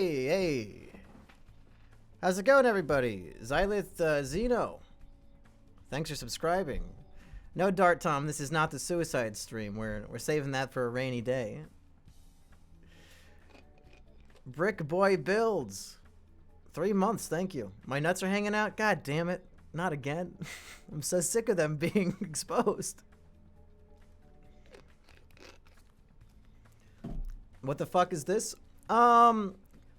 Hey! How's it going, everybody? Xylith Zeno. Thanks for subscribing. No, Dart Tom, this is not the suicide stream. We're saving that for a rainy day. Brick Boy Builds. 3 months, thank you. My nuts are hanging out? God damn it. Not again. I'm so sick of them being exposed. What the fuck is this?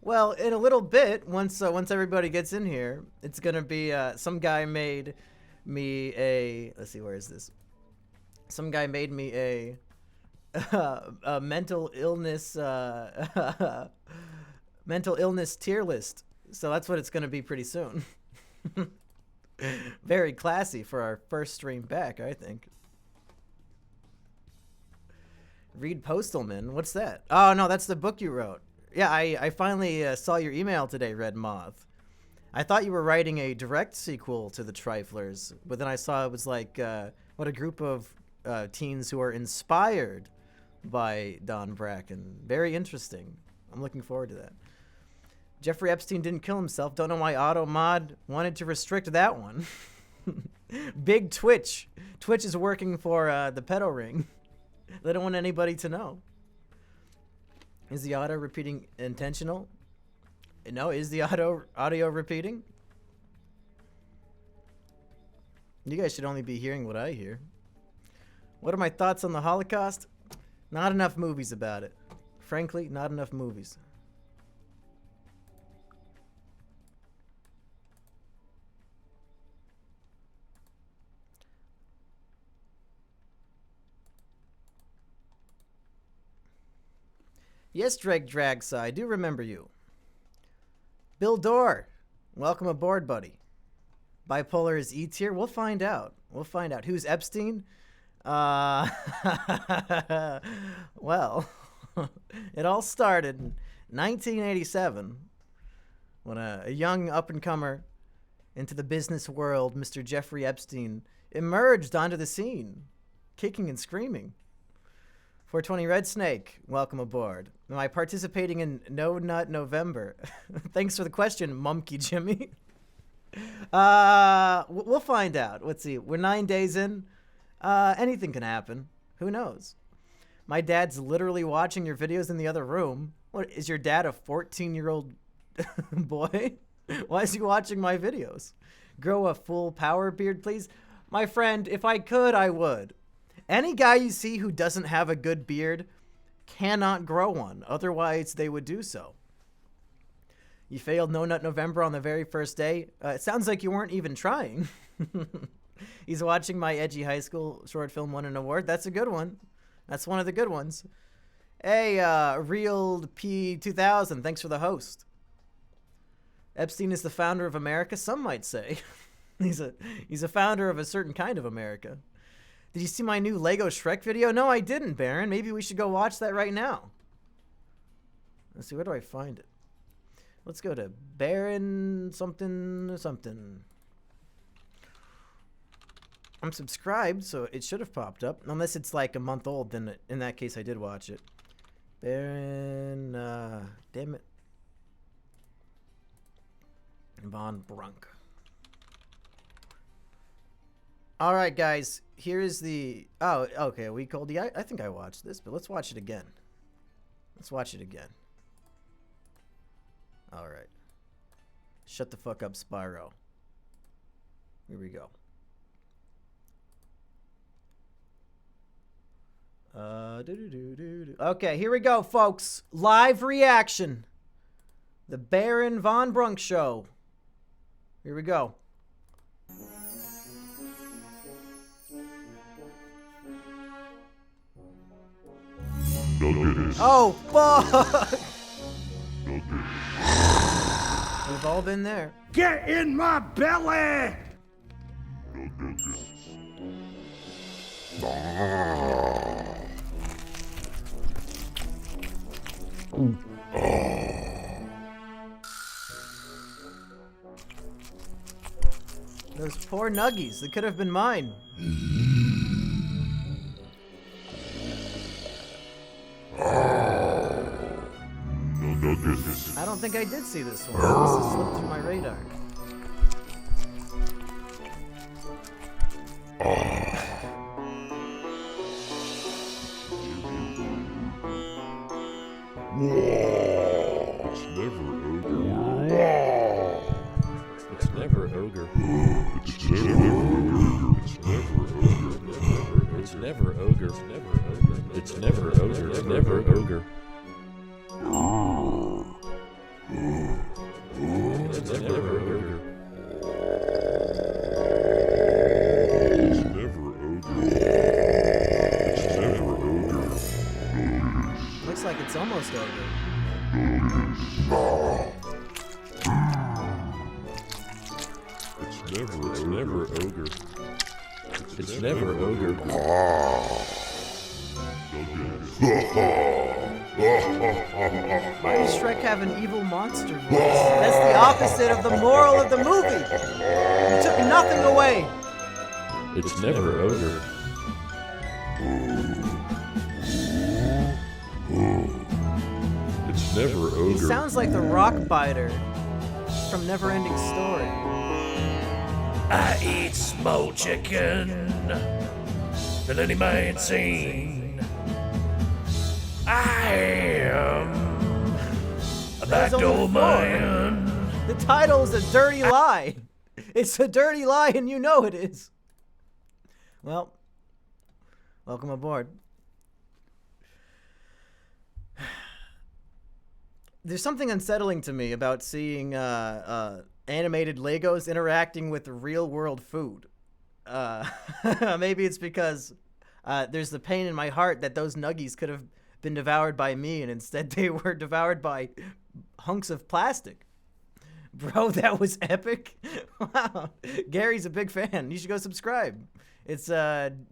Well, in a little bit, once everybody gets in here, it's gonna be, some guy made me a, let's see, where is this? Some guy made me a mental illness tier list. So that's what it's gonna be pretty soon. Very classy for our first stream back, I think. Reed Postalman, what's that? Oh no, that's the book you wrote. Yeah, I finally saw your email today, Red Moth. I thought you were writing a direct sequel to The Triflers, but then I saw it was like, what a group of teens who are inspired by Don Bracken. Very interesting. I'm looking forward to that. Jeffrey Epstein didn't kill himself. Don't know why AutoMod wanted to restrict that one. Big Twitch. Twitch is working for the pedo ring. They don't want anybody to know. Is the audio repeating intentional? No, is the audio repeating? You guys should only be hearing what I hear. What are my thoughts on the Holocaust? Not enough movies about it. Frankly, not enough movies. Yes, Drags, I do remember you. Bill Dorr, welcome aboard, buddy. Bipolar is E tier? We'll find out. We'll find out. Who's Epstein? Well, it all started in 1987 when a young up-and-comer into the business world, Mr. Jeffrey Epstein, emerged onto the scene, kicking and screaming. 420 Red Snake, welcome aboard. Am I participating in No Nut November? Thanks for the question, Mumkey Jimmy. We'll find out. Let's see. We're 9 days in. Anything can happen. Who knows? My dad's literally watching your videos in the other room. What, is your dad a 14-year-old boy? Why is he watching my videos? Grow a full power beard, please. My friend, if I could, I would. Any guy you see who doesn't have a good beard cannot grow one. Otherwise, they would do so. You failed No Nut November on the very first day. It sounds like you weren't even trying. He's watching my edgy high school short film won an award. That's a good one. That's one of the good ones. Hey, Real P2000, thanks for the host. Epstein is the founder of America, some might say. He's a founder of a certain kind of America. Did you see my new Lego Shrek video? No, I didn't, Baron. Maybe we should go watch that right now. Let's see, where do I find it? Let's go to Baron something something. I'm subscribed, so it should have popped up. Unless it's like a month old, then in that case I did watch it. Baron, damn it. Von Brunk. All right, guys. Here is the... Oh, okay. We called the... I think I watched this, but let's watch it again. Let's watch it again. All right. Shut the fuck up, Spyro. Here we go. Okay, here we go, folks. Live reaction. The Baron Von Brunk Show. Here we go. Oh, fuck! We've all been there. Get in my belly! Those poor nuggies, they could have been mine. I don't think I did see this one. This has slipped through my radar. It's never ogre. It's never ogre. It's never ogre. It's never ogre. It's never ogre. It's never ogre. It's never ogre. Looks like it's almost over. It's never ogre. It's never ogre. Why does Shrek have an evil monster voice? That's the opposite of the moral of the movie. You took nothing away. It's never ogre. It's never ogre. He sounds like the rock biter from Neverending Story. I eat smoked chicken than any man seen. I am a backdoor man. The title is a dirty lie. It's a dirty lie, and you know it is. Well, welcome aboard. There's something unsettling to me about seeing animated Legos interacting with real-world food. Maybe it's because there's the pain in my heart that those nuggies could have been devoured by me, and instead they were devoured by hunks of plastic. Bro, that was epic. Wow. Gary's a big fan. You should go subscribe. It's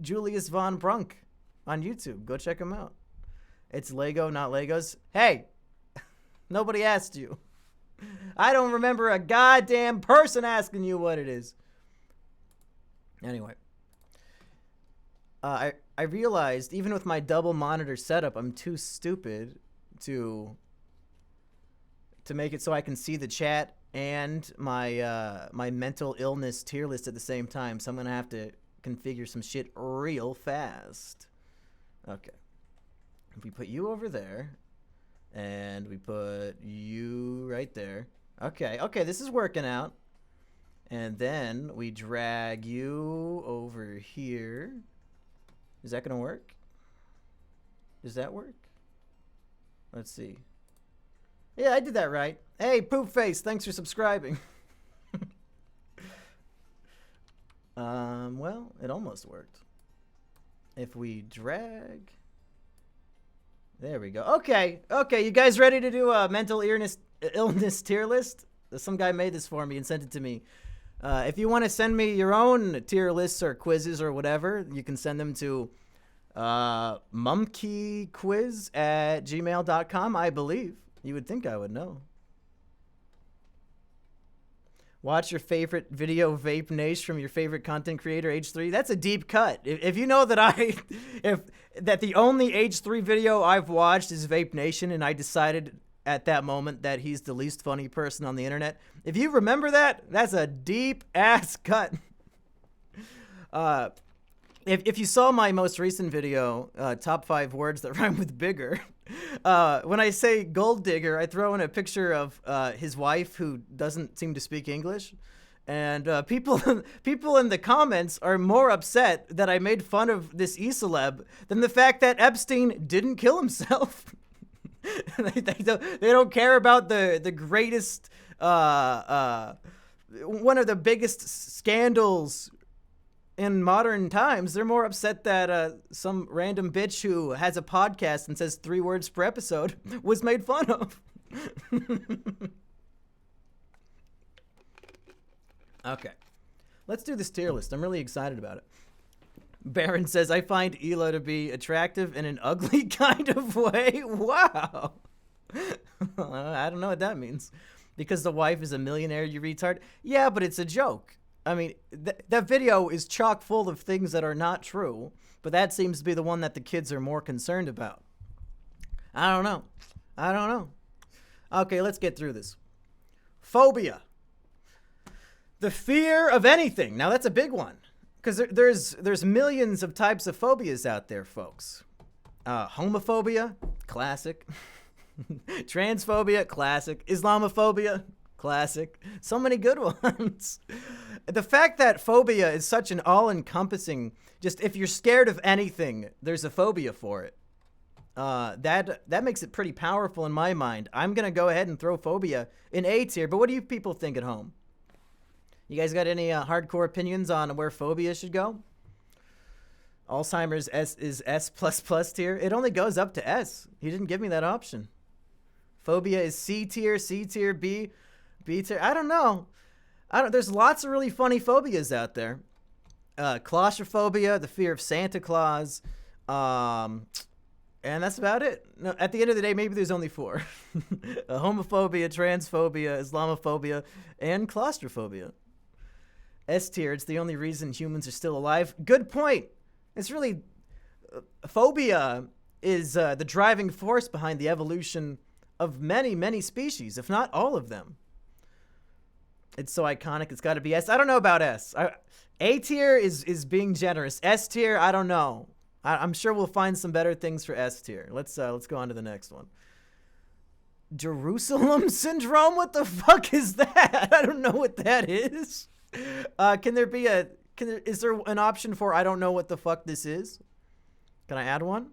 Julius Von Brunk on YouTube. Go check him out. It's Lego, not Legos. Hey! Nobody asked you. I don't remember a goddamn person asking you what it is. Anyway. I realized, even with my double monitor setup, I'm too stupid to make it so I can see the chat and my my mental illness tier list at the same time. So I'm going to have to configure some shit real fast. Okay. If we put you over there... and we put you right there. Okay, this is working out. And then we drag you over here. Is that going to work? Does that work? Let's see. Yeah, I did that right. Hey, Poop Face, thanks for subscribing. Well, it almost worked. If we drag... there we go. Okay, you guys ready to do a mental illness tier list? Some guy made this for me and sent it to me. If you want to send me your own tier lists or quizzes or whatever, you can send them to mumkeyquiz@gmail.com, I believe. You would think I would know. Watch your favorite video vape nash from your favorite content creator, age 3. That's a deep cut. If you know that that the only age 3 video I've watched is Vape Nation, and I decided at that moment that he's the least funny person on the internet. If you remember that, that's a deep ass cut. If you saw my most recent video, top 5 words that rhyme with bigger, when I say gold digger, I throw in a picture of his wife who doesn't seem to speak English. And people in the comments are more upset that I made fun of this e-celeb than the fact that Epstein didn't kill himself. They don't care about the greatest, one of the biggest scandals in modern times. They're more upset that some random bitch who has a podcast and says 3 words per episode was made fun of. Okay, let's do this tier list. I'm really excited about it. Baron says, I find Ela to be attractive in an ugly kind of way. Wow. I don't know what that means. Because the wife is a millionaire, you retard? Yeah, but it's a joke. I mean, that video is chock full of things that are not true, but that seems to be the one that the kids are more concerned about. I don't know. Okay, let's get through this. Phobia. The fear of anything. Now that's a big one, because there's millions of types of phobias out there, folks. Homophobia, classic. Transphobia, classic. Islamophobia, classic. So many good ones. The fact that phobia is such an all-encompassing, just if you're scared of anything, there's a phobia for it. That makes it pretty powerful in my mind. I'm going to go ahead and throw phobia in A tier, but what do you people think at home? You guys got any hardcore opinions on where phobia should go? Alzheimer's is S++ tier. It only goes up to S. He didn't give me that option. Phobia is C tier, B tier. I don't know. There's lots of really funny phobias out there. Claustrophobia, the fear of Santa Claus. And that's about it. No, at the end of the day, maybe there's only 4. Homophobia, transphobia, Islamophobia, and claustrophobia. S tier, it's the only reason humans are still alive. Good point. It's really, phobia is the driving force behind the evolution of many, many species, if not all of them. It's so iconic, it's got to be S. I don't know about S. A tier is being generous. S tier, I don't know. I'm sure we'll find some better things for S tier. Let's go on to the next one. Jerusalem syndrome? What the fuck is that? I don't know what that is. Is there an option for I don't know what the fuck this is? Can I add one?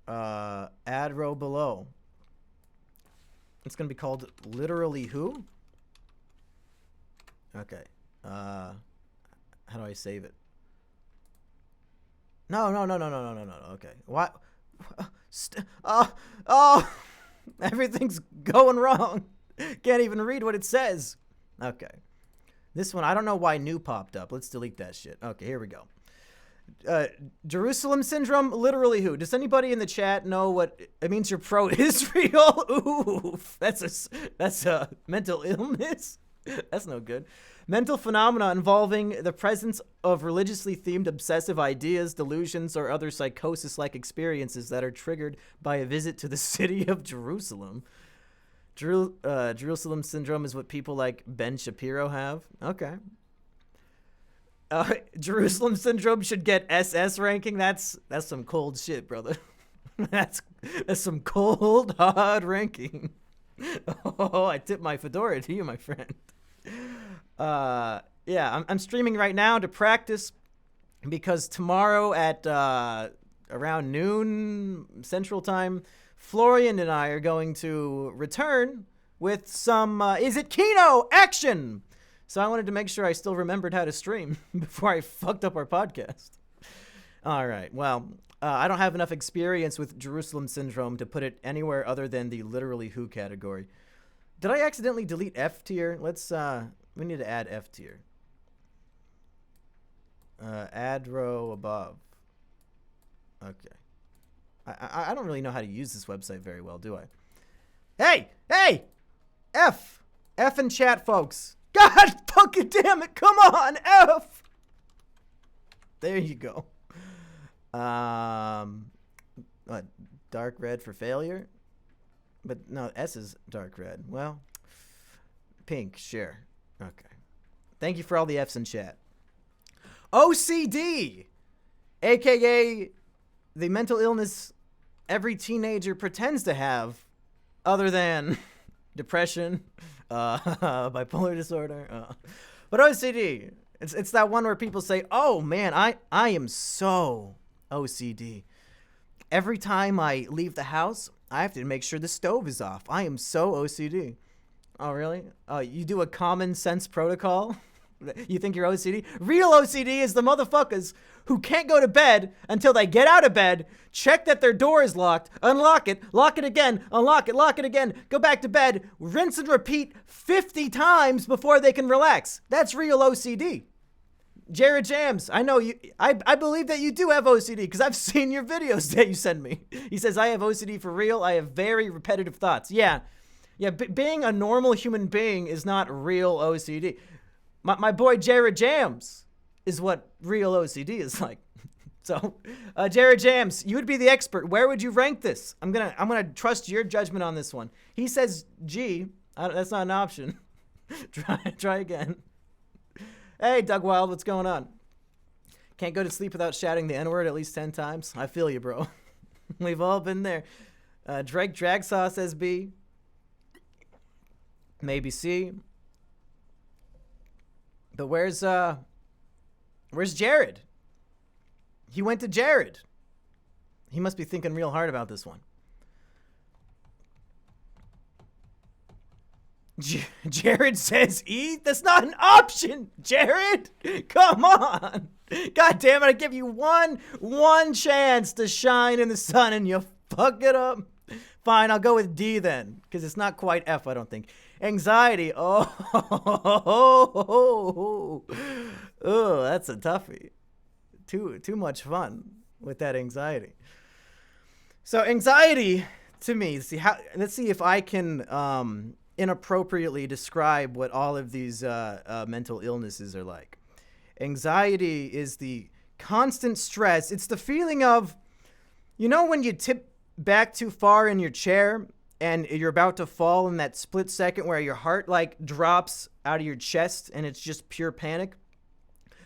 Add row below. It's gonna be called literally who? Okay. How do I save it? No. Okay. What? Everything's going wrong. Can't even read what it says. Okay. This one, I don't know why new popped up. Let's delete that shit. Okay, here we go. Jerusalem syndrome, literally who? Does anybody in the chat know what it means? You're pro-Israel? Oof. That's a mental illness. That's no good. Mental phenomena involving the presence of religiously themed obsessive ideas, delusions, or other psychosis-like experiences that are triggered by a visit to the city of Jerusalem. Jerusalem syndrome is what people like Ben Shapiro have. Okay. Jerusalem syndrome should get SS ranking. That's some cold shit, brother. that's some cold, hard ranking. Oh, I tip my fedora to you, my friend. Yeah, I'm streaming right now to practice because tomorrow at around noon Central Time, Florian and I are going to return with some Is It Kino action. So I wanted to make sure I still remembered how to stream before I fucked up our podcast. All right, well, I don't have enough experience with Jerusalem syndrome to put it anywhere other than the literally who category. Did I accidentally delete F tier? We need to add F tier. Add row above. Okay. I don't really know how to use this website very well, do I? Hey! F in chat, folks. God fucking damn it, come on, F! There you go. What, dark red for failure? But no, S is dark red. Well, pink, sure. Okay. Thank you for all the Fs in chat. OCD, aka the mental illness every teenager pretends to have, other than depression, bipolar disorder. But OCD, it's that one where people say, "Oh man, I am so OCD. Every time I leave the house, I have to make sure the stove is off. I am so OCD." Oh, really? Oh, you do a common sense protocol? You think you're OCD? Real OCD is the motherfuckers who can't go to bed until they get out of bed, check that their door is locked, unlock it, lock it again, unlock it, lock it again, go back to bed, rinse and repeat 50 times before they can relax. That's real OCD. Jared Jams, I know you. I believe that you do have OCD because I've seen your videos that you send me. He says, I have OCD for real. I have very repetitive thoughts. Yeah, being a normal human being is not real OCD. My boy Jared Jams is what real OCD is like. So, Jared Jams, you would be the expert. Where would you rank this? I'm gonna trust your judgment on this one. He says G. That's not an option. Try again. Hey, Doug Wild, what's going on? Can't go to sleep without shouting the N-word at least 10 times. I feel you, bro. We've all been there. Drake Dragsaw says B. Maybe C. But where's Jared? He went to Jared. He must be thinking real hard about this one. Jared says E? That's not an option, Jared. Come on. God damn it, I give you one chance to shine in the sun and you fuck it up. Fine, I'll go with D then, because it's not quite F, I don't think. Anxiety. Oh, that's a toughie. Too much fun with that anxiety. So anxiety, to me, let's see if I can inappropriately describe what all of these mental illnesses are like. Anxiety is the constant stress. It's the feeling of, you know, when you tip back too far in your chair and you're about to fall in that split second where your heart like drops out of your chest and it's just pure panic.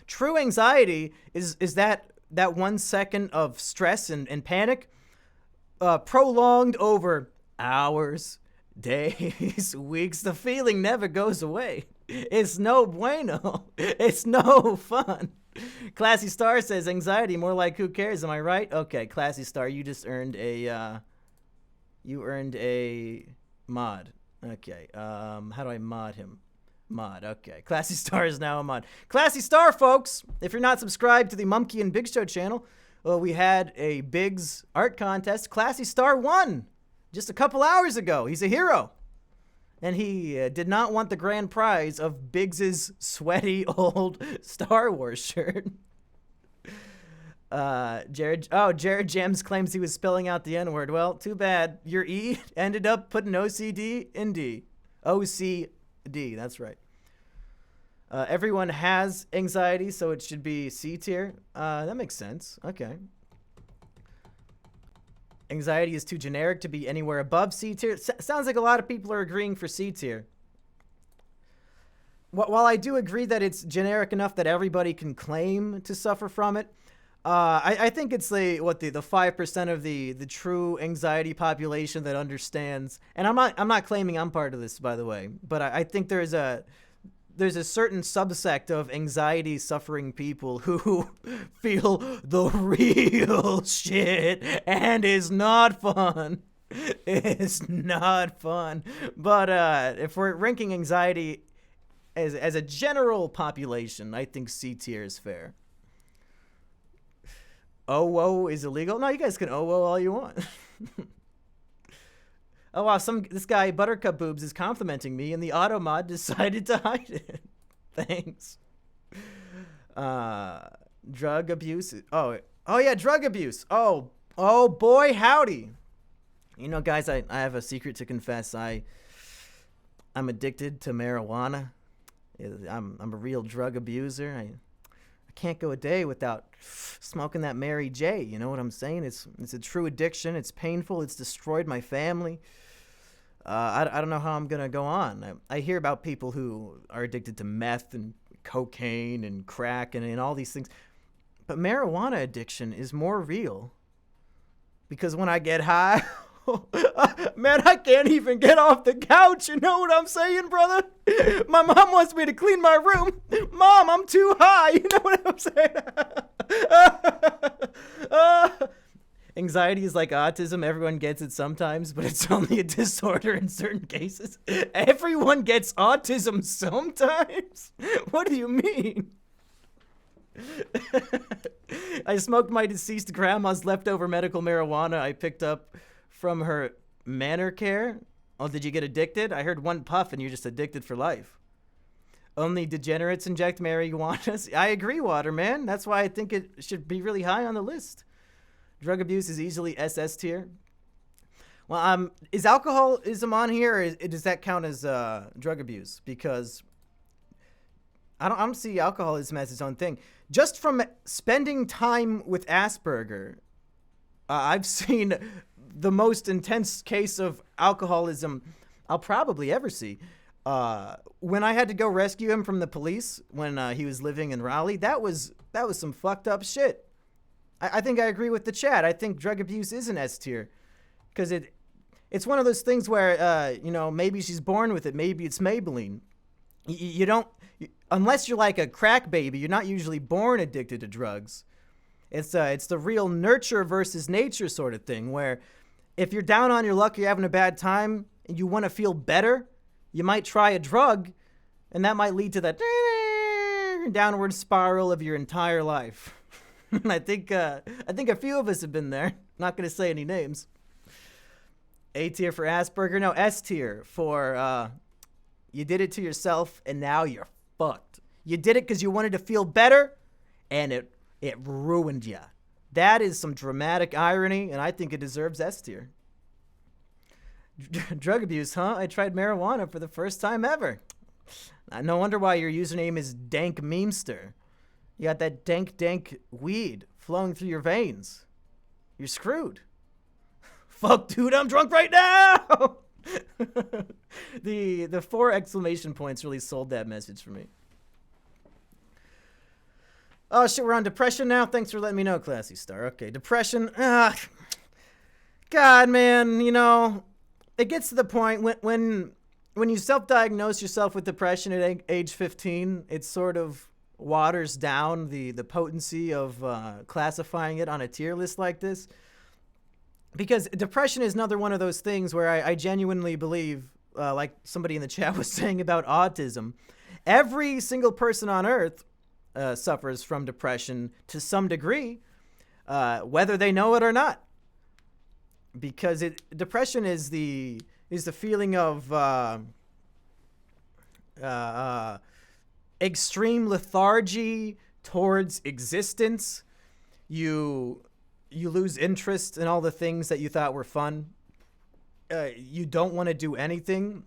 True anxiety is that 1 second of stress and panic prolonged over hours, days, weeks. The feeling never goes away. It's no bueno. It's no fun. Classy Star says anxiety more like who cares, am I right? Okay, Classy Star, you just earned a mod. Okay, how do I mod him? Mod, okay. Classy Star is now a mod. Classy Star, folks, if you're not subscribed to the Mumkey and Big Show channel, well, we had a Biggs art contest. Classy Star won just a couple hours ago. He's a hero. And he did not want the grand prize of Biggs's sweaty old Star Wars shirt. Jared Jams claims he was spelling out the N-word. Well, too bad. Your E ended up putting OCD in D. OCD, that's right. Everyone has anxiety, so it should be C tier. That makes sense. Okay. Anxiety is too generic to be anywhere above C tier. Sounds like a lot of people are agreeing for C tier. While I do agree that it's generic enough that everybody can claim to suffer from it, I think it's the 5% of the true anxiety population that understands. And I'm not claiming I'm part of this, by the way, but I think there's a certain subsect of anxiety suffering people who feel the real shit and is not fun. It's not fun. But if we're ranking anxiety as a general population, I think C tier is fair. Oh is illegal? No, you guys can all you want. Oh wow, this guy Buttercup Boobs is complimenting me and the auto mod decided to hide it. Thanks. Drug abuse. Oh yeah, drug abuse. Oh boy, howdy. You know, guys, I have a secret to confess. I'm addicted to marijuana. I'm a real drug abuser. I can't go a day without smoking that Mary J. You know what I'm saying? It's a true addiction. It's painful. It's destroyed my family. I don't know how I'm going to go on. I hear about people who are addicted to meth and cocaine and crack and all these things. But marijuana addiction is more real. Because when I get high, man, I can't even get off the couch. You know what I'm saying, brother? My mom wants me to clean my room. Mom, I'm too high. You know what I'm saying? Anxiety is like autism. Everyone gets it sometimes, but it's only a disorder in certain cases. Everyone gets autism sometimes? What do you mean? I smoked my deceased grandma's leftover medical marijuana I picked up from her manor care. Oh, did you get addicted? I heard one puff and you're just addicted for life. Only degenerates inject marijuana. I agree, Waterman. That's why I think it should be really high on the list. Drug abuse is easily SS tier. Well, is alcoholism on here, or does that count as drug abuse? Because I don't see alcoholism as its own thing. Just from spending time with Asperger, I've seen the most intense case of alcoholism I'll probably ever see. When I had to go rescue him from the police when he was living in Raleigh, that was some fucked up shit. I think I agree with the chat. I think drug abuse is an S tier, because it's one of those things where maybe she's born with it, maybe it's Maybelline. You don't, unless you're like a crack baby, you're not usually born addicted to drugs. It's the real nurture versus nature sort of thing, where if you're down on your luck, you're having a bad time, and you want to feel better, you might try a drug, and that might lead to that downward spiral of your entire life. I think a few of us have been there. Not going to say any names. A tier for Asperger. No, S tier for you did it to yourself, and now you're fucked. You did it because you wanted to feel better, and it ruined you. That is some dramatic irony, and I think it deserves S tier. Drug abuse, huh? I tried marijuana for the first time ever. No wonder why your username is Dank Memester. You got that dank weed flowing through your veins. You're screwed. Fuck, dude, I'm drunk right now! The 4 exclamation points really sold that message for me. Oh shit, we're on depression now? Thanks for letting me know, Classy Star. Okay, depression. God, man, it gets to the point when you self-diagnose yourself with depression at age 15, it sort of waters down the potency of classifying it on a tier list like this. Because depression is another one of those things where I genuinely believe, like somebody in the chat was saying about autism, every single person on Earth suffers from depression to some degree, whether they know it or not. Because depression is the feeling of extreme lethargy towards existence. You lose interest in all the things that you thought were fun. You don't want to do anything.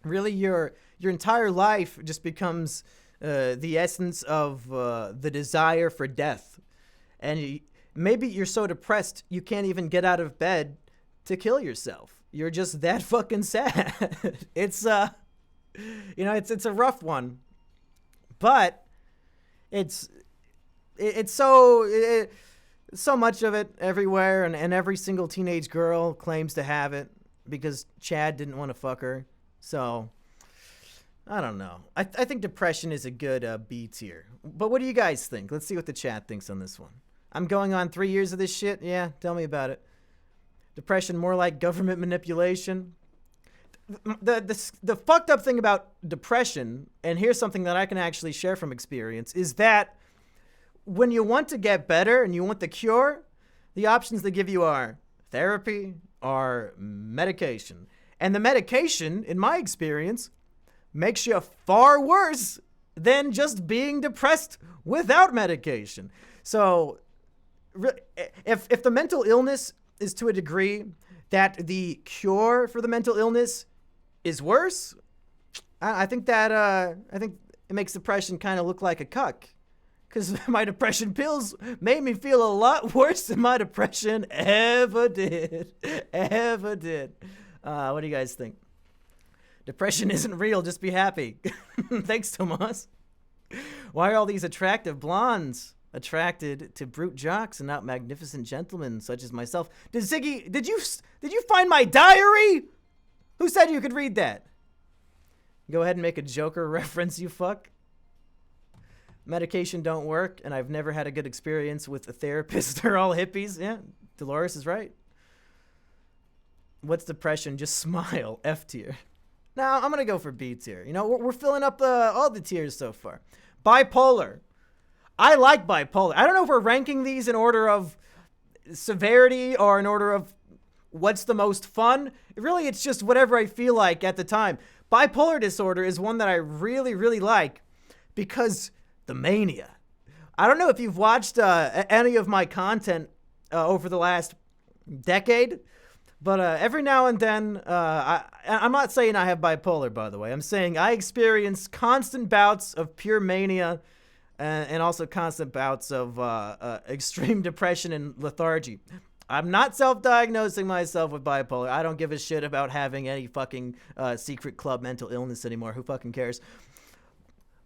Really, your entire life just becomes the essence of the desire for death. And maybe you're so depressed you can't even get out of bed to kill yourself. You're just that fucking sad. It's it's a rough one. But it's so much of it everywhere, and every single teenage girl claims to have it because Chad didn't want to fuck her. So I don't know. I think depression is a good B tier. But what do you guys think? Let's see what the chat thinks on this one. I'm going on 3 years of this shit. Yeah, tell me about it. Depression more like government manipulation. The fucked up thing about depression, and here's something that I can actually share from experience, is that when you want to get better and you want the cure, the options they give you are therapy or medication. And the medication, in my experience, makes you far worse than just being depressed without medication. So if the mental illness is to a degree that the cure for the mental illness is worse, I think it makes depression kind of look like a cuck. Because my depression pills made me feel a lot worse than my depression ever did. Ever did. What do you guys think? Depression isn't real, just be happy. Thanks, Tomas. Why are all these attractive blondes attracted to brute jocks and not magnificent gentlemen such as myself? Did you find my diary? Who said you could read that? Go ahead and make a Joker reference, you fuck. Medication don't work, and I've never had a good experience with a therapist. They're all hippies. Yeah, Dolores is right. What's depression? Just smile. F tier. Now, I'm going to go for B tier. We're filling up all the tiers so far. Bipolar. I like bipolar. I don't know if we're ranking these in order of severity or in order of what's the most fun. Really, it's just whatever I feel like at the time. Bipolar disorder is one that I really, really like because the mania. I don't know if you've watched any of my content over the last decade, But every now and then, I'm not saying I have bipolar, by the way. I'm saying I experience constant bouts of pure mania and also constant bouts of extreme depression and lethargy. I'm not self-diagnosing myself with bipolar. I don't give a shit about having any fucking secret club mental illness anymore. Who fucking cares?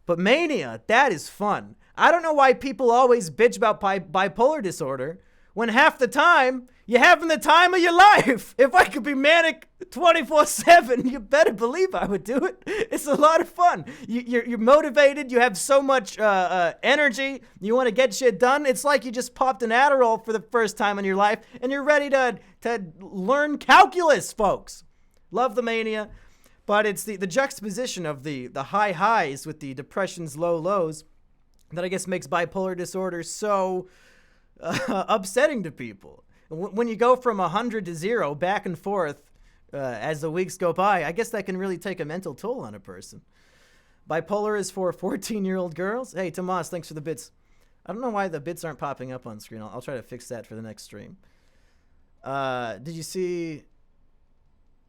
But mania, that is fun. I don't know why people always bitch about bipolar disorder when half the time you're having the time of your life. If I could be manic 24/7, you better believe I would do it. It's a lot of fun. You're motivated. You have so much energy. You want to get shit done. It's like you just popped an Adderall for the first time in your life, and you're ready to learn calculus, folks. Love the mania. But it's the juxtaposition of the high highs with the depression's low lows that I guess makes bipolar disorder so upsetting to people. When you go from 100 to 0 back and forth as the weeks go by, I guess that can really take a mental toll on a person. Bipolar is for 14-year-old girls. Hey, Tomas, thanks for the bits. I don't know why the bits aren't popping up on screen. I'll try to fix that for the next stream. Did you see...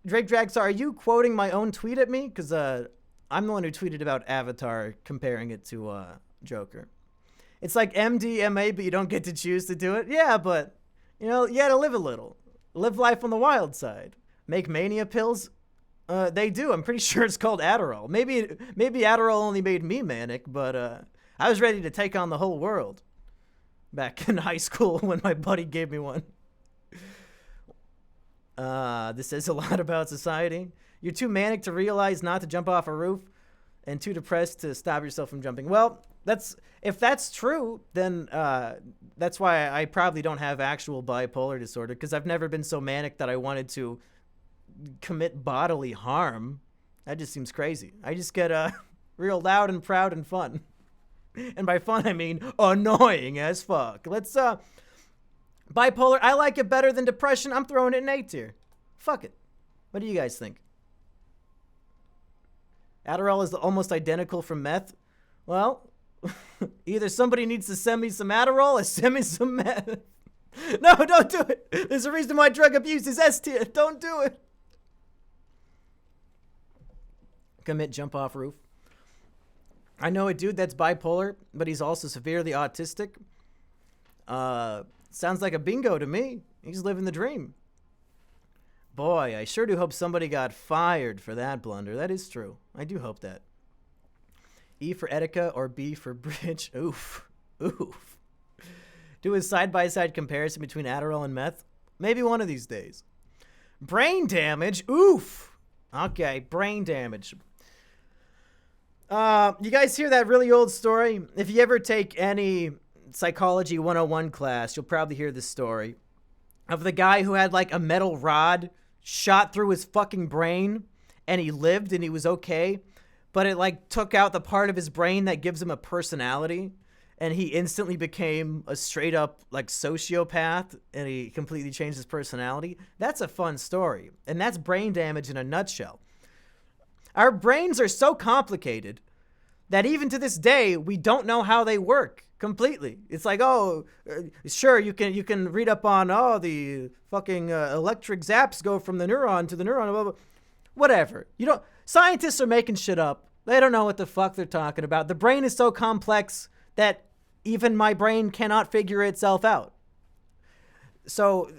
Drake Dragstar, are you quoting my own tweet at me? Because I'm the one who tweeted about Avatar comparing it to Joker. It's like MDMA, but you don't get to choose to do it. Yeah, but, you gotta live a little. Live life on the wild side. Make mania pills? They do. I'm pretty sure it's called Adderall. Maybe Adderall only made me manic, but I was ready to take on the whole world back in high school when my buddy gave me one. This says a lot about society. You're too manic to realize not to jump off a roof and too depressed to stop yourself from jumping. Well, if that's true, then that's why I probably don't have actual bipolar disorder, because I've never been so manic that I wanted to commit bodily harm. That just seems crazy. I just get real loud and proud and fun. And by fun, I mean annoying as fuck. Let's bipolar, I like it better than depression. I'm throwing it in A tier. Fuck it. What do you guys think? Adderall is almost identical from meth. Well, either somebody needs to send me some Adderall or send me some meth. No, don't do it. There's a reason why drug abuse is S tier. Don't do it. Commit jump off roof. I know a dude that's bipolar, but he's also severely autistic. Sounds like a bingo to me. He's living the dream. Boy, I sure do hope somebody got fired for that blunder. That is true. I do hope that. E for Etika or B for Bridge. Oof. Oof. Do a side-by-side comparison between Adderall and meth? Maybe one of these days. Brain damage? Oof. Okay, brain damage. You guys hear that really old story? If you ever take any Psychology 101 class, you'll probably hear this story of the guy who had like a metal rod shot through his fucking brain and he lived and he was okay, but it like took out the part of his brain that gives him a personality and he instantly became a straight up like sociopath and he completely changed his personality. That's a fun story, and that's brain damage in a nutshell. Our brains are so complicated that even to this day we don't know how they work completely. It's like, sure, you can read up on the fucking electric zaps go from the neuron to the neuron, blah, blah. Whatever. Scientists are making shit up. They don't know what the fuck they're talking about. The brain is so complex that even my brain cannot figure itself out. So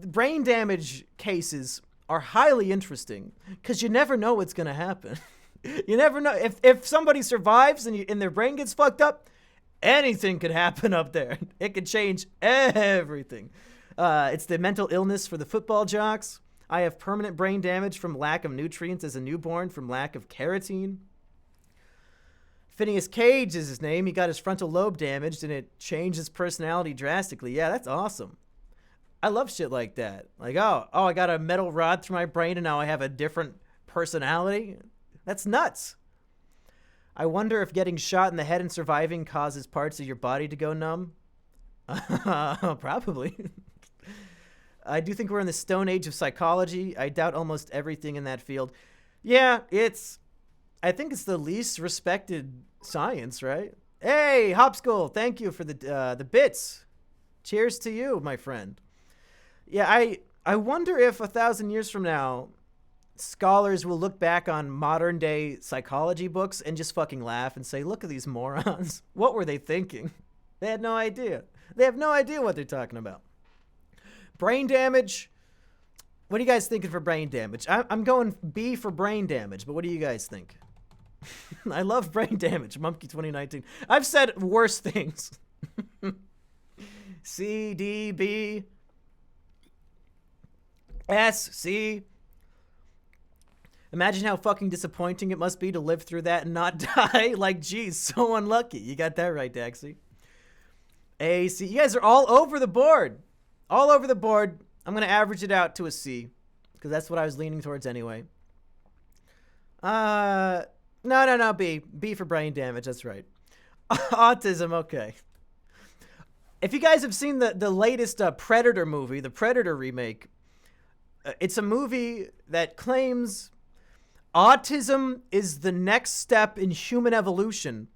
brain damage cases are highly interesting because you never know what's going to happen. You never know. If somebody survives and their brain gets fucked up, anything could happen up there. It could change everything. It's the mental illness for the football jocks. I have permanent brain damage from lack of nutrients as a newborn from lack of carotene. Phineas Cage is his name. He got his frontal lobe damaged and it changed his personality drastically. Yeah, that's awesome. I love shit like that. Like, I got a metal rod through my brain and now I have a different personality. That's nuts. I wonder if getting shot in the head and surviving causes parts of your body to go numb. Probably. I do think we're in the stone age of psychology. I doubt almost everything in that field. Yeah, I think it's the least respected science, right? Hey, Hopskull, thank you for the bits. Cheers to you, my friend. Yeah, I wonder if 1,000 years from now, scholars will look back on modern day psychology books and just fucking laugh and say, look at these morons. What were they thinking? They had no idea. They have no idea what they're talking about. Brain damage. What are you guys thinking for brain damage? I'm going B for brain damage, but what do you guys think? I love brain damage. Mumkey 2019. I've said worse things. C, D, B, S, C. Imagine how fucking disappointing it must be to live through that and not die. Like, geez, so unlucky. You got that right, Daxie. A, C. You guys are all over the board. All over the board. I'm going to average it out to a C, because that's what I was leaning towards anyway. No, B. B for brain damage. That's right. Autism, okay. If you guys have seen the latest Predator movie, the Predator remake, it's a movie that claims autism is the next step in human evolution,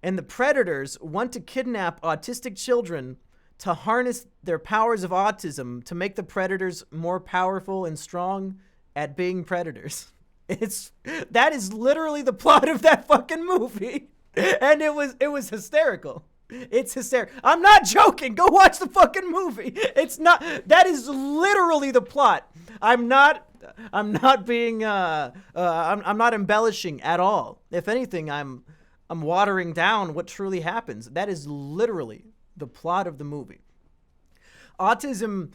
and the predators want to kidnap autistic children to harness their powers of autism to make the predators more powerful and strong at being predators. That is literally the plot of that fucking movie, and it was hysterical. It's hysterical. I'm not joking. Go watch the fucking movie. It's not. That is literally the plot. I'm not being. I'm not embellishing at all. If anything, I'm watering down what truly happens. That is literally the plot of the movie. Autism.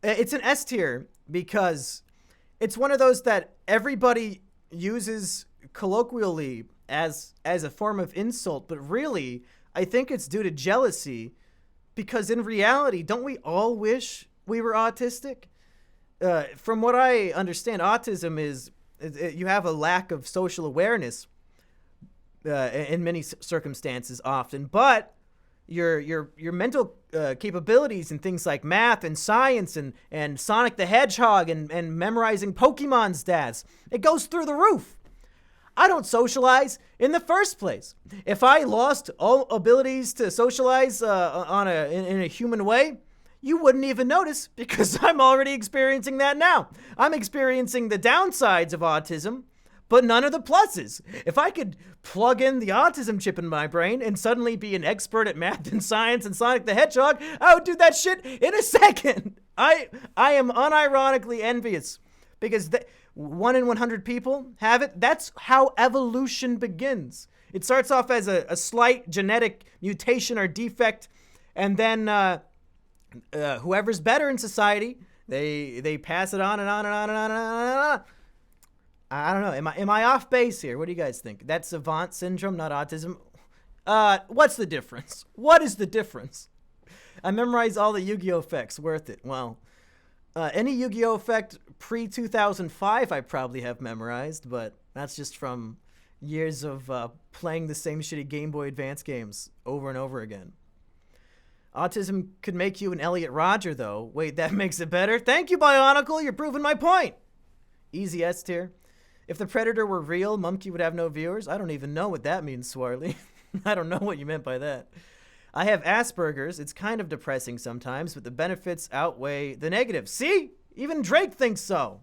It's an S tier because it's one of those that everybody uses colloquially as a form of insult, but really, I think it's due to jealousy, because in reality, don't we all wish we were autistic? From what I understand, autism is you have a lack of social awareness in many circumstances often, but your mental capabilities and things like math and science and Sonic the Hedgehog and memorizing Pokemon stats, it goes through the roof. I don't socialize in the first place. If I lost all abilities to socialize in a human way, you wouldn't even notice, because I'm already experiencing that now. I'm experiencing the downsides of autism, but none of the pluses. If I could plug in the autism chip in my brain and suddenly be an expert at math and science and Sonic the Hedgehog, I would do that shit in a second. I am unironically envious, because 1 in 100 people have it. That's how evolution begins. It starts off as a slight genetic mutation or defect, and then whoever's better in society, they pass it on and on and on and on and on and on. I don't know. Am I off base here? What do you guys think? That's savant syndrome, not autism. What's the difference? What is the difference? I memorized all the Yu-Gi-Oh effects. Worth it. Well, any Yu-Gi-Oh effect pre-2005 I probably have memorized, but that's just from years of playing the same shitty Game Boy Advance games over and over again. Autism could make you an Elliot Rodger, though. Wait, that makes it better? Thank you, Bionicle. You're proving my point. Easy S tier. If the Predator were real, Mumkey would have no viewers. I don't even know what that means, Swarley. I don't know what you meant by that. I have Asperger's. It's kind of depressing sometimes, but the benefits outweigh the negatives. See? Even Drake thinks so.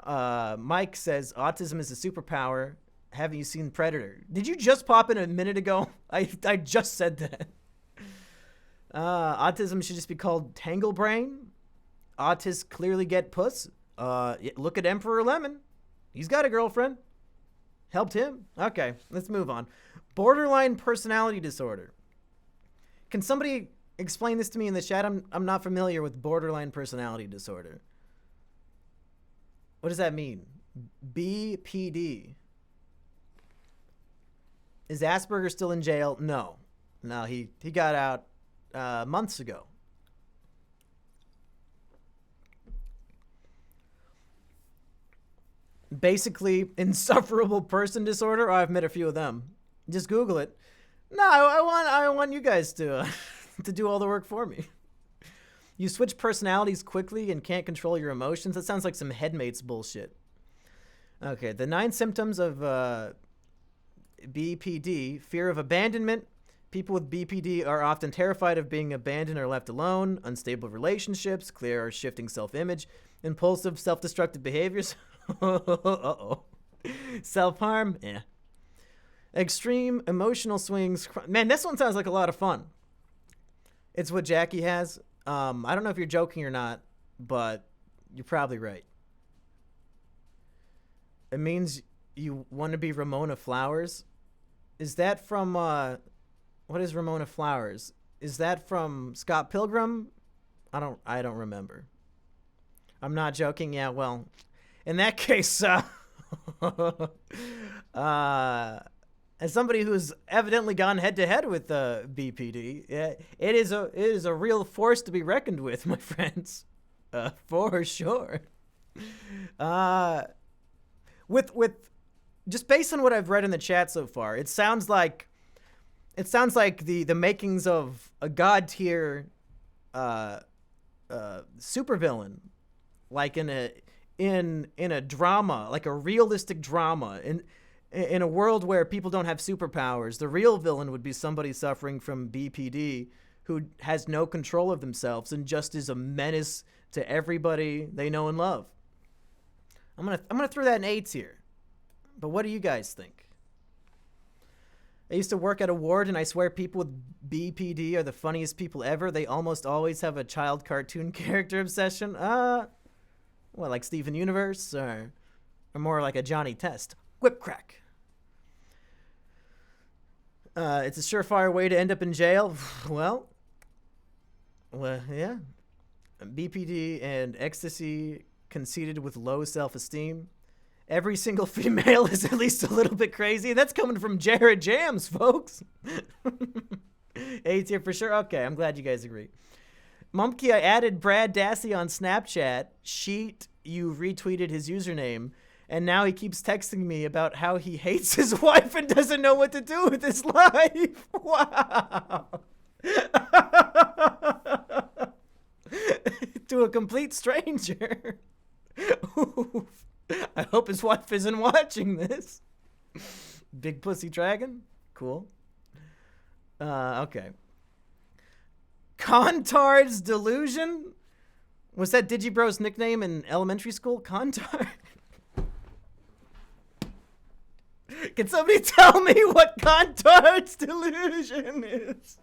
Mike says, autism is a superpower. Haven't you seen Predator? Did you just pop in a minute ago? I just said that. Autism should just be called Tangle Brain. Autists clearly get puss. Look at Emperor Lemon. He's got a girlfriend. Helped him. Okay, let's move on. Borderline personality disorder. Can somebody explain this to me in the chat? I'm not familiar with borderline personality disorder. What does that mean? BPD. Is Asperger still in jail? No, he got out months ago. Basically, insufferable person disorder. I've met a few of them. Just Google it. No, I want you guys to to do all the work for me. You switch personalities quickly and can't control your emotions. That sounds like some headmates bullshit. Okay, the 9 symptoms of BPD: fear of abandonment, People with BPD are often terrified of being abandoned or left alone, unstable relationships, clear or shifting self-image, impulsive, self-destructive behaviors. Uh-oh. Self-harm? Yeah. Extreme emotional swings. Man, this one sounds like a lot of fun. It's what Jackie has. I don't know if you're joking or not, but you're probably right. It means you want to be Ramona Flowers. Is that from, what is Ramona Flowers? Is that from Scott Pilgrim? I don't remember. I'm not joking. Yeah, well, in that case, as somebody who's evidently gone head to head with BPD, it is a real force to be reckoned with, my friends, for sure. With just based on what I've read in the chat so far, it sounds like the makings of a god tier supervillain, like in a drama, like a realistic drama. In a world where people don't have superpowers, the real villain would be somebody suffering from BPD who has no control of themselves and just is a menace to everybody they know and love. I'm gonna throw that in 8s here. But what do you guys think? I used to work at a ward, and I swear people with BPD are the funniest people ever. They almost always have a child cartoon character obsession. What, like Steven Universe, or more like a Johnny Test? Whip crack. It's a surefire way to end up in jail. Well, yeah. BPD and ecstasy conceited with low self-esteem. Every single female is at least a little bit crazy. That's coming from Jared Jams, folks. 8's here for sure. Okay, I'm glad you guys agree. Mumkey, I added Brad Dassey on Snapchat. Sheet, you retweeted his username. And now he keeps texting me about how he hates his wife and doesn't know what to do with his life. Wow. To a complete stranger. Oof. I hope his wife isn't watching this. Big Pussy Dragon? Cool. Okay. Contard's Delusion? Was that Digibro's nickname in elementary school? Contard? Can somebody tell me what Contard's Delusion is?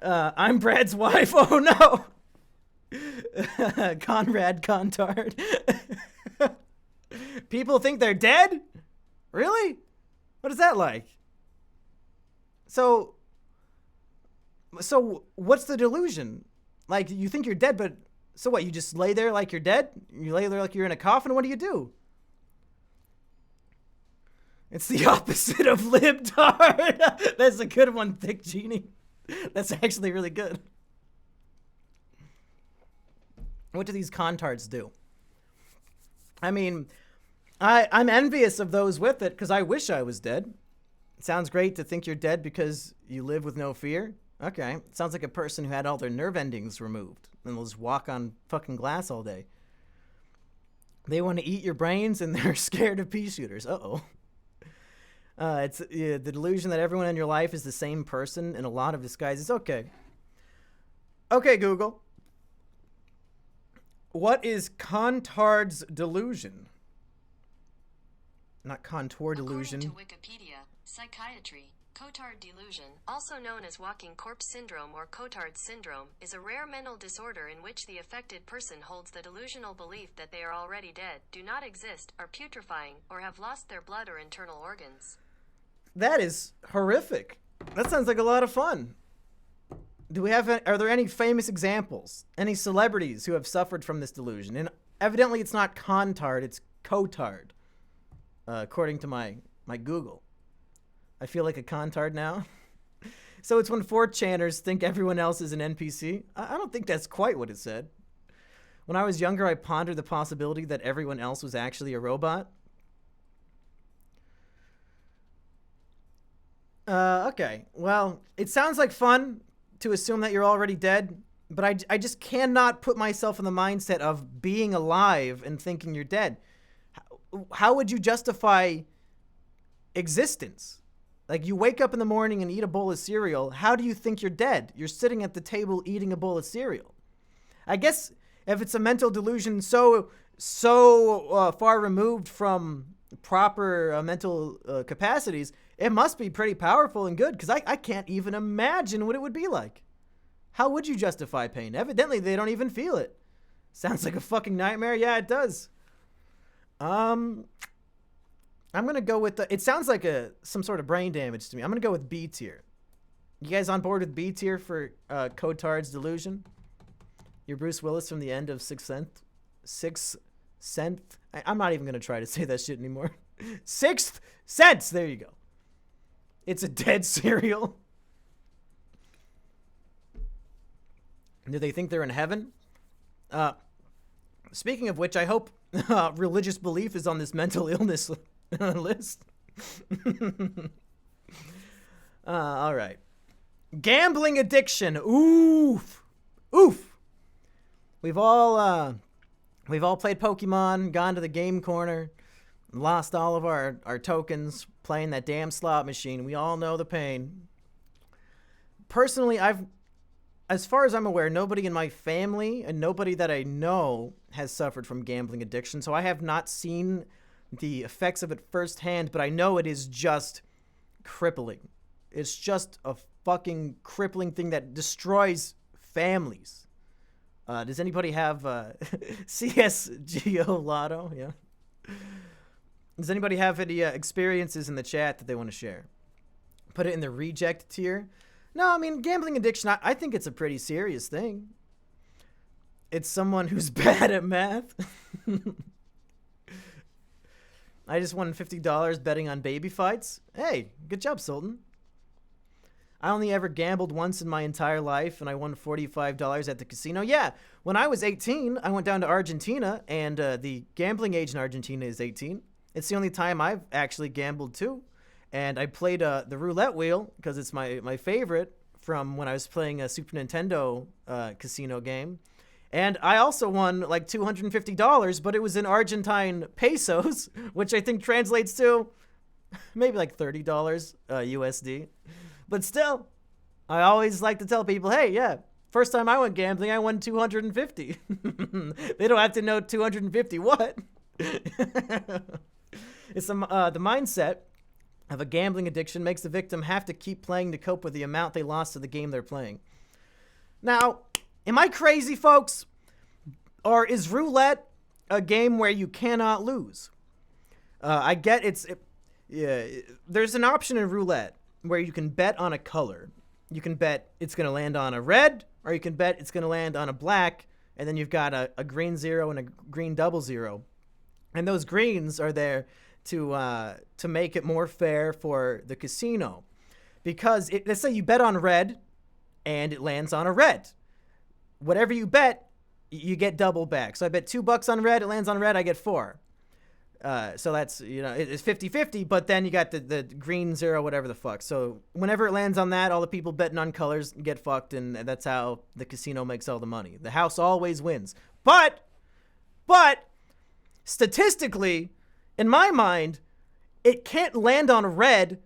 I'm Brad's wife. Oh no. Conrad Contard. People think they're dead? Really? What is that like? So what's the delusion? Like, you think you're dead, but so what? You just lay there like you're dead? You lay there like you're in a coffin? What do? It's the opposite of libtard. That's a good one, Thick Genie. That's actually really good. What do these contards do? I mean, I'm envious of those with it because I wish I was dead. It sounds great to think you're dead because you live with no fear. Okay. It sounds like a person who had all their nerve endings removed and will just walk on fucking glass all day. They want to eat your brains and they're scared of pea shooters. Uh-oh. It's the delusion that everyone in your life is the same person in a lot of disguises. Okay. Okay, Google. What is Contard's delusion? Not contour delusion. According to Wikipedia, psychiatry, Cotard delusion, also known as walking corpse syndrome or Cotard syndrome, is a rare mental disorder in which the affected person holds the delusional belief that they are already dead, do not exist, are putrefying, or have lost their blood or internal organs. That is horrific. That sounds like a lot of fun. Are there any famous examples? Any celebrities who have suffered from this delusion? And evidently it's not Contard, it's Cotard. According to my Google. I feel like a Contard now. So it's when 4chaners think everyone else is an NPC? I don't think that's quite what it said. When I was younger, I pondered the possibility that everyone else was actually a robot. Okay, well, it sounds like fun to assume that you're already dead. But I just cannot put myself in the mindset of being alive and thinking you're dead. How would you justify existence? Like, you wake up in the morning and eat a bowl of cereal. How do you think you're dead? You're sitting at the table eating a bowl of cereal. I guess if it's a mental delusion so far removed from proper mental capacities, it must be pretty powerful and good, because I can't even imagine what it would be like. How would you justify pain? Evidently, they don't even feel it. Sounds like a fucking nightmare. Yeah, it does. I'm gonna go with it sounds like some sort of brain damage to me. I'm gonna go with B tier. You guys on board with B tier for Cotard's delusion? You're Bruce Willis from the end of Sixth Sense. Sixth Sense. I'm not even gonna try to say that shit anymore. Sixth Sense. There you go. It's a dead cereal. Do they think they're in heaven? Speaking of which, I hope religious belief is on this mental illness list. All right. Gambling addiction. Oof. Oof. We've all played Pokemon, gone to the game corner, lost all of our tokens playing that damn slot machine. We all know the pain. Personally, as far as I'm aware, nobody in my family and nobody that I know has suffered from gambling addiction. So I have not seen the effects of it firsthand, but I know it is just crippling. It's just a fucking crippling thing that destroys families. Does anybody have CSGO Lotto? Yeah. Does anybody have any experiences in the chat that they want to share? Put it in the reject tier. No, I mean, gambling addiction, I think it's a pretty serious thing. It's someone who's bad at math. I just won $50 betting on baby fights. Hey, good job, Sultan. I only ever gambled once in my entire life, and I won $45 at the casino. Yeah, when I was 18, I went down to Argentina, and the gambling age in Argentina is 18. It's the only time I've actually gambled, too. And I played the roulette wheel because it's my favorite from when I was playing a Super Nintendo casino game. And I also won like $250, but it was in Argentine pesos, which I think translates to maybe like $30 USD. But still, I always like to tell people, hey, yeah, first time I went gambling, I won 250. They don't have to know 250 what. It's the mindset of a gambling addiction makes the victim have to keep playing to cope with the amount they lost to the game they're playing. Now, am I crazy, folks? Or is roulette a game where you cannot lose? I get there's an option in roulette where you can bet on a color. You can bet it's going to land on a red, or you can bet it's going to land on a black, and then you've got a green 0 and a green 00. And those greens are there to make it more fair for the casino. Because let's say you bet on red and it lands on a red. Whatever you bet, you get double back. So I bet $2 on red, it lands on red, I get 4. So that's, it's 50-50, but then you got the green 0, whatever the fuck. So whenever it lands on that, all the people betting on colors get fucked, and that's how the casino makes all the money. The house always wins. But statistically, in my mind, it can't land on red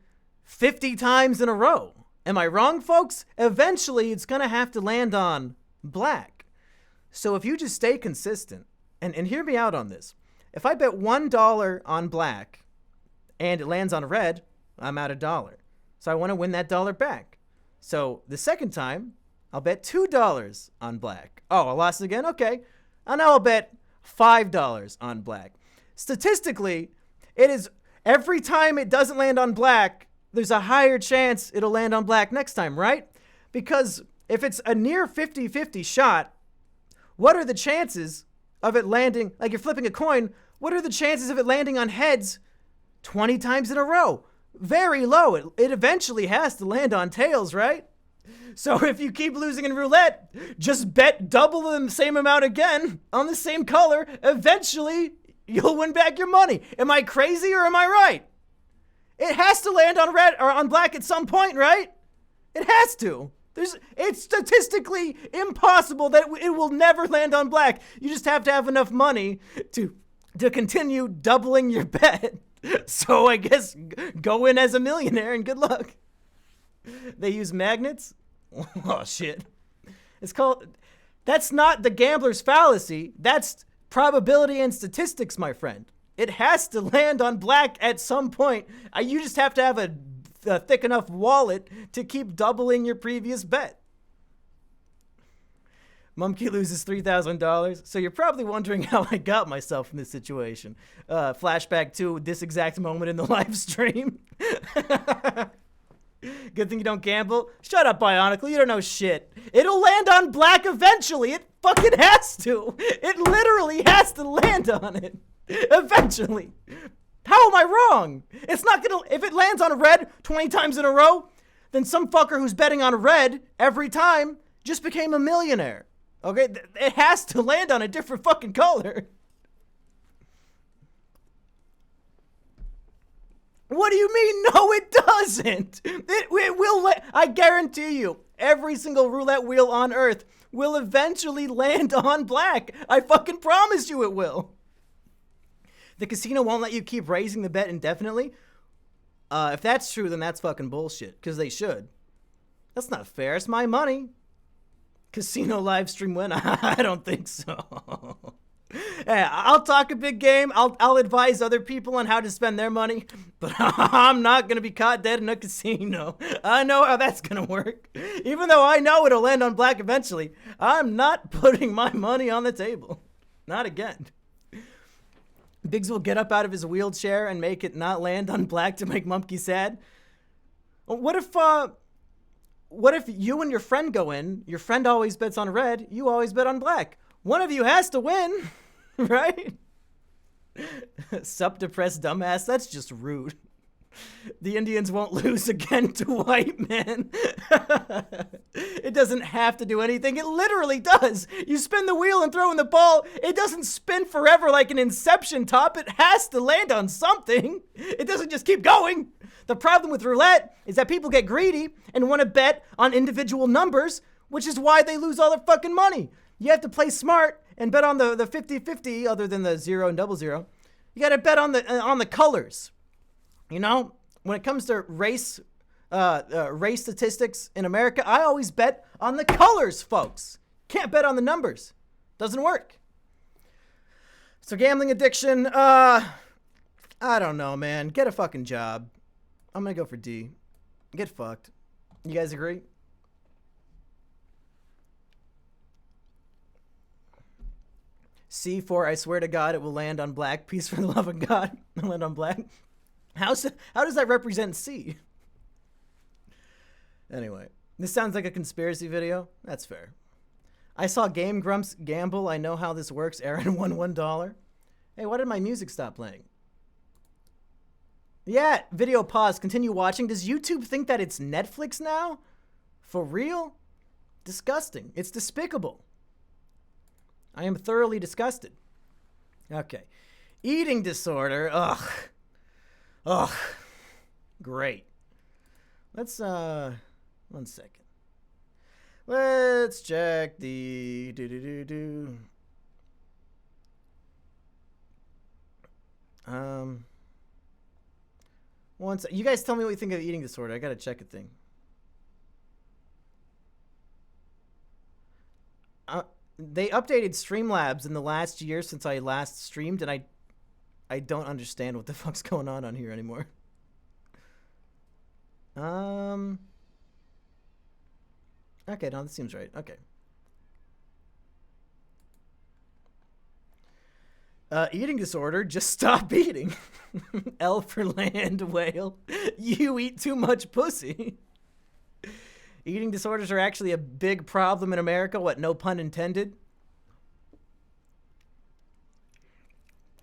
50 times in a row. Am I wrong, folks? Eventually, it's going to have to land on black. So if you just stay consistent, and hear me out on this. If I bet $1 on black and it lands on red, I'm out $1. So I want to win that dollar back. So the second time, I'll bet $2 on black. Oh, I lost again? Okay. And now I'll bet $5 on black. Statistically, it is every time it doesn't land on black, there's a higher chance it'll land on black next time, right? Because if it's a near 50-50 shot, what are the chances of it landing, like you're flipping a coin, what are the chances of it landing on heads 20 times in a row? Very low. It eventually has to land on tails, right? So if you keep losing in roulette, just bet double the same amount again on the same color. Eventually, you'll win back your money. Am I crazy or am I right? It has to land on red or on black at some point, right? It has to. It's statistically impossible that it will never land on black. You just have to have enough money to continue doubling your bet. So I guess go in as a millionaire and good luck. They use magnets? Oh, shit. That's not the gambler's fallacy. That's probability and statistics, my friend. It has to land on black at some point. You just have to have a thick enough wallet to keep doubling your previous bet. Mumkey loses $3,000. So you're probably wondering how I got myself in this situation. Flashback to this exact moment in the live stream. Good thing you don't gamble. Shut up, Bionicle. You don't know shit. It'll land on black eventually. It fucking has to. It literally has to land on it. Eventually. How am I wrong? It's not gonna. If it lands on red 20 times in a row, then some fucker who's betting on red every time just became a millionaire. Okay? It has to land on a different fucking color. What do you mean? No, it doesn't. It will. I guarantee you, every single roulette wheel on Earth will eventually land on black. I fucking promise you it will. The casino won't let you keep raising the bet indefinitely. If that's true, then that's fucking bullshit. Because they should. That's not fair. It's my money. Casino live stream win? I don't think so. Hey, I'll talk a big game. I'll advise other people on how to spend their money, but I'm not going to be caught dead in a casino. I know how that's going to work. Even though I know it'll land on black eventually, I'm not putting my money on the table. Not again. Biggs will get up out of his wheelchair and make it not land on black to make Mumkey sad. What if you and your friend go in, your friend always bets on red, you always bet on black? One of you has to win. Right? Sup, depressed dumbass? That's just rude. The Indians won't lose again to white men. It doesn't have to do anything. It literally does. You spin the wheel and throw in the ball. It doesn't spin forever like an Inception top. It has to land on something. It doesn't just keep going. The problem with roulette is that people get greedy and want to bet on individual numbers, which is why they lose all their fucking money. You have to play smart and bet on the 50-50 other than the 0 and 00. You got to bet on the colors. You know, when it comes to race statistics in America, I always bet on the colors, folks. Can't bet on the numbers. Doesn't work. So gambling addiction, I don't know, man. Get a fucking job. I'm going to go for D. Get fucked. You guys agree? C4, I swear to God, it will land on black. Peace for the love of God. It'll land on black. How does that represent C? Anyway, this sounds like a conspiracy video. That's fair. I saw Game Grumps gamble. I know how this works. Aaron won $1. Hey, why did my music stop playing? Yeah, video pause. Continue watching. Does YouTube think that it's Netflix now? For real? Disgusting. It's despicable. I am thoroughly disgusted. Okay. Eating disorder. Ugh. Great. Let's, 1 second. Let's check the you guys tell me what you think of eating disorder. I gotta check a thing. They updated Streamlabs in the last year since I last streamed, and I don't understand what the fuck's going on here anymore. Okay, no, this seems right. Okay. Eating disorder, just stop eating. L for land whale. You eat too much pussy. Eating disorders are actually a big problem in America. What, no pun intended?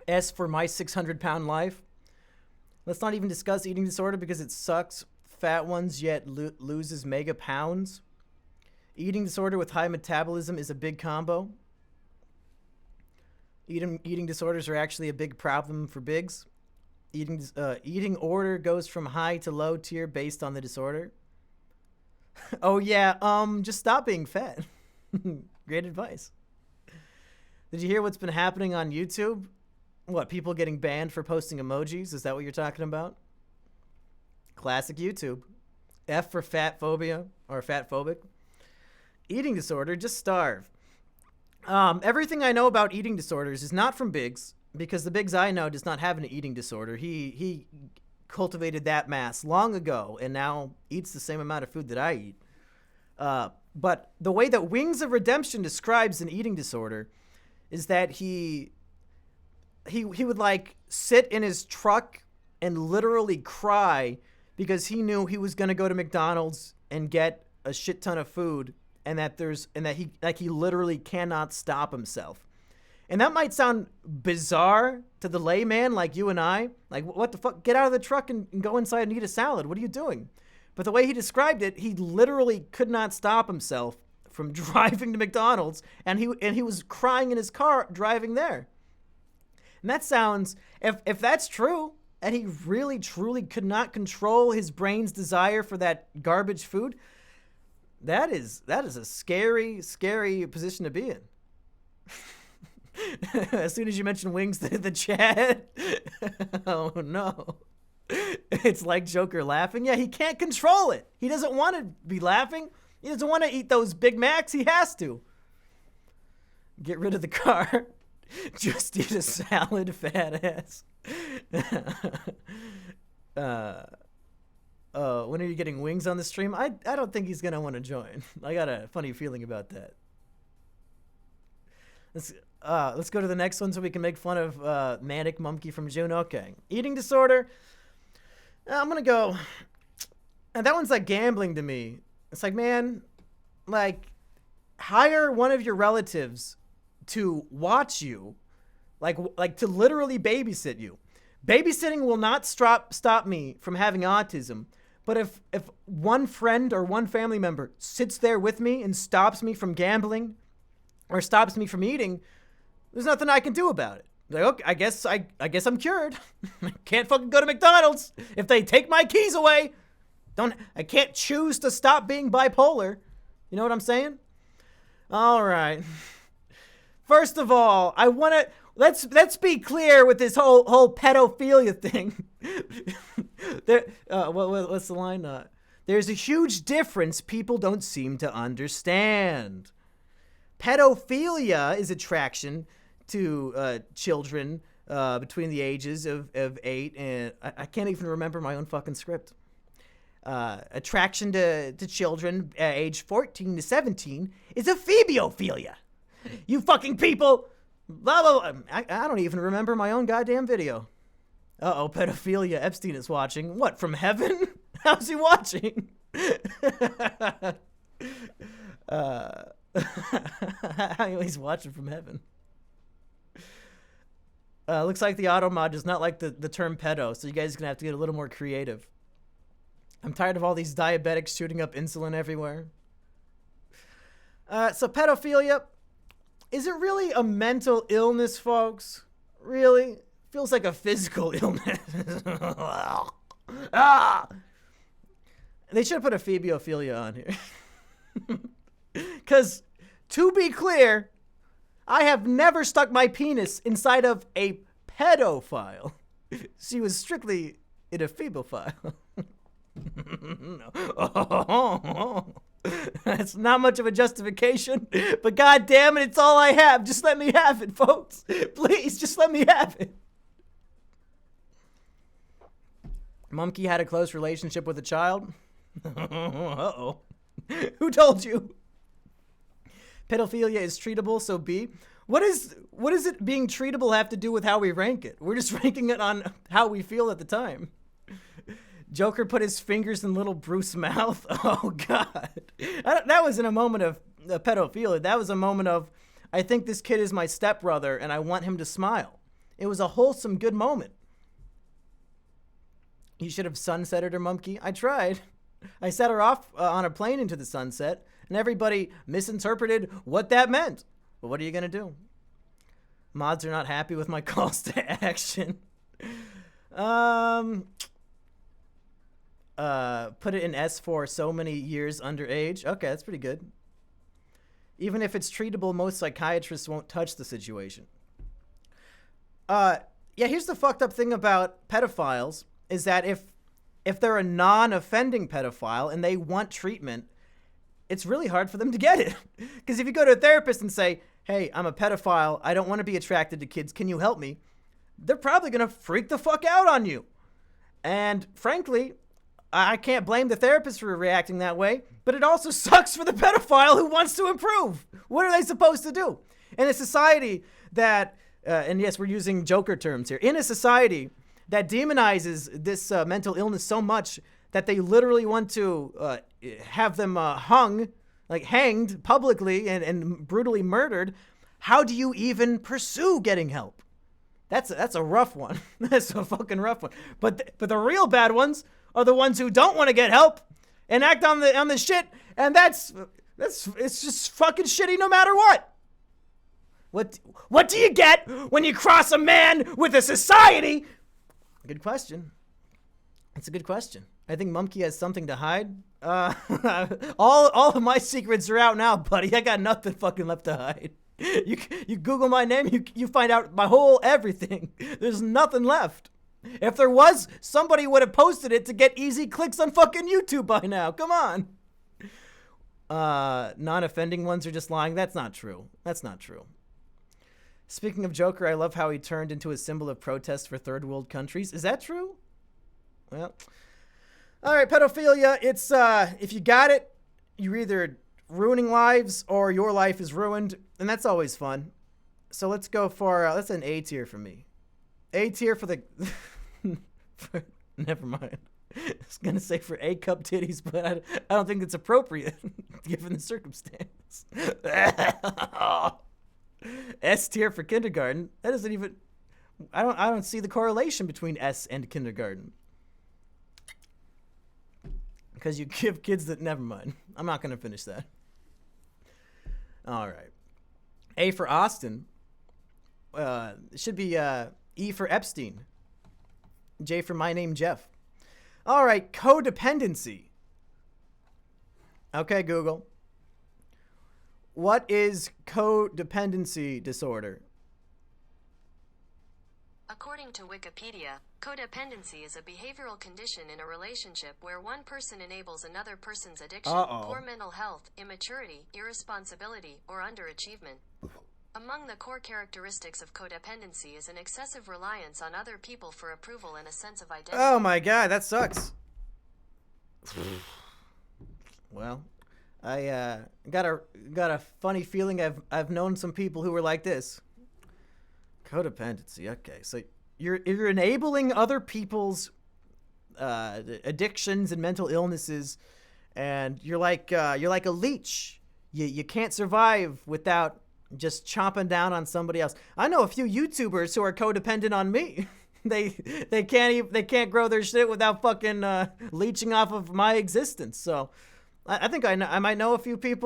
S for my 600-pound life. Let's not even discuss eating disorder because it sucks. Fat ones yet loses mega pounds. Eating disorder with high metabolism is a big combo. Eating disorders are actually a big problem for bigs. Eating order goes from high to low tier based on the disorder. Oh yeah, just stop being fat. Great advice. Did you hear what's been happening on YouTube? What, people getting banned for posting emojis? Is that what you're talking about? Classic YouTube. F for fat phobia or fat phobic. Eating disorder, just starve. Everything I know about eating disorders is not from Biggs, because the Biggs I know does not have an eating disorder. He cultivated that mass long ago and now eats the same amount of food that I eat. But the way that Wings of Redemption describes an eating disorder is that he would like sit in his truck and literally cry because he knew he was going to go to McDonald's and get a shit ton of food, and that he literally cannot stop himself. And that might sound bizarre to the layman like you and I. Like, what the fuck? Get out of the truck and go inside and eat a salad. What are you doing? But the way he described it, he literally could not stop himself from driving to McDonald's, and he was crying in his car driving there. And that sounds, if that's true, and he really truly could not control his brain's desire for that garbage food, that is a scary, scary position to be in. As soon as you mention Wings, the chat, oh no. It's like Joker laughing. Yeah, he can't control it. He doesn't want to be laughing. He doesn't want to eat those Big Macs. He has to. Get rid of the car. Just eat a salad, fat ass. When are you getting Wings on the stream? I don't think he's going to want to join. I got a funny feeling about that. Let's go to the next one so we can make fun of Manic Mumkey from June. Okay. Eating disorder. I'm going to go. And that one's like gambling to me. It's like, man, like, hire one of your relatives to watch you, like to literally babysit you. Babysitting will not stop me from having autism. But if one friend or one family member sits there with me and stops me from gambling or stops me from eating, there's nothing I can do about it. Like, okay, I guess I'm cured. I can't fucking go to McDonald's if they take my keys away. I can't choose to stop being bipolar. You know what I'm saying? All right. First of all, I want to let's be clear with this whole pedophilia thing. What's the line? There's a huge difference people don't seem to understand. Pedophilia is attraction to children between the ages of 8 and I can't even remember my own fucking script. Attraction to children age 14 to 17 is a phobiophilia. You fucking people. Blah, blah, blah. I don't even remember my own goddamn video. Uh-oh, pedophilia. Epstein is watching. What, from heaven? How's he watching? He's watching from heaven. Looks like the auto mod does not like the term pedo, so you guys are going to have to get a little more creative. I'm tired of all these diabetics shooting up insulin everywhere. So pedophilia, is it really a mental illness, folks? Really? Feels like a physical illness. They should have put a phobiophilia on here. Because, to be clear, I have never stuck my penis inside of a pedophile. She was strictly in a phebophile. No. That's not much of a justification, but god damn it, it's all I have. Just let me have it, folks. Please, just let me have it. Mumkey had a close relationship with a child. Uh-oh. Who told you? Pedophilia is treatable, so B. What is it being treatable have to do with how we rank it? We're just ranking it on how we feel at the time. Joker put his fingers in little Bruce's mouth. Oh, God. That wasn't a moment of pedophilia. That was a moment of, I think this kid is my stepbrother and I want him to smile. It was a wholesome, good moment. You should have sunsetted her, Mumkey. I tried. I set her off on a plane into the sunset, and everybody misinterpreted what that meant. But what are you going to do? Mods are not happy with my calls to action. put it in S for so many years underage. Okay, that's pretty good. Even if it's treatable, most psychiatrists won't touch the situation. Yeah, here's the fucked up thing about pedophiles is that if they're a non-offending pedophile and they want treatment, it's really hard for them to get it. Because if you go to a therapist and say, hey, I'm a pedophile, I don't want to be attracted to kids, can you help me? They're probably going to freak the fuck out on you. And frankly, I can't blame the therapist for reacting that way, but it also sucks for the pedophile who wants to improve. What are they supposed to do? In a society that, and yes, we're using Joker terms here, in a society that demonizes this mental illness so much that they literally want to have them hanged publicly and brutally murdered, how do you even pursue getting help? That's a rough one. That's a fucking rough one. But the real bad ones are the ones who don't want to get help and act on the shit, and it's just fucking shitty no matter what. What do you get when you cross a man with a society? Good question. It's a good question. I think Mumkey has something to hide. All of my secrets are out now, buddy. I got nothing fucking left to hide. You Google my name, you find out my whole everything. There's nothing left. If there was, somebody would have posted it to get easy clicks on fucking YouTube by now. Come on. Non-offending ones are just lying. That's not true. That's not true. Speaking of Joker, I love how he turned into a symbol of protest for third world countries. Is that true? Well, all right, pedophilia. It's if you got it, you're either ruining lives or your life is ruined, and that's always fun. So let's go for that's an A tier for me. A tier for the never mind. I was gonna say for A cup titties, but I don't think it's appropriate given the circumstance. S tier for kindergarten. That doesn't even. I don't see the correlation between S and kindergarten. Because you give kids that. Never mind. I'm not gonna finish that. All right. A for Austin. It should be E for Epstein. J for my name Jeff. All right, codependency. Okay, Google. What is codependency disorder? According to Wikipedia, codependency is a behavioral condition in a relationship where one person enables another person's addiction, poor mental health, immaturity, irresponsibility, or underachievement. Among the core characteristics of codependency is an excessive reliance on other people for approval and a sense of identity. Oh my god, that sucks. Well, I got a funny feeling I've known some people who were like this. Codependency. Okay, so you're enabling other people's addictions and mental illnesses, and you're like a leech. You can't survive without just chomping down on somebody else. I know a few YouTubers who are codependent on me. They can't grow their shit without fucking leeching off of my existence. So I think I might know a few people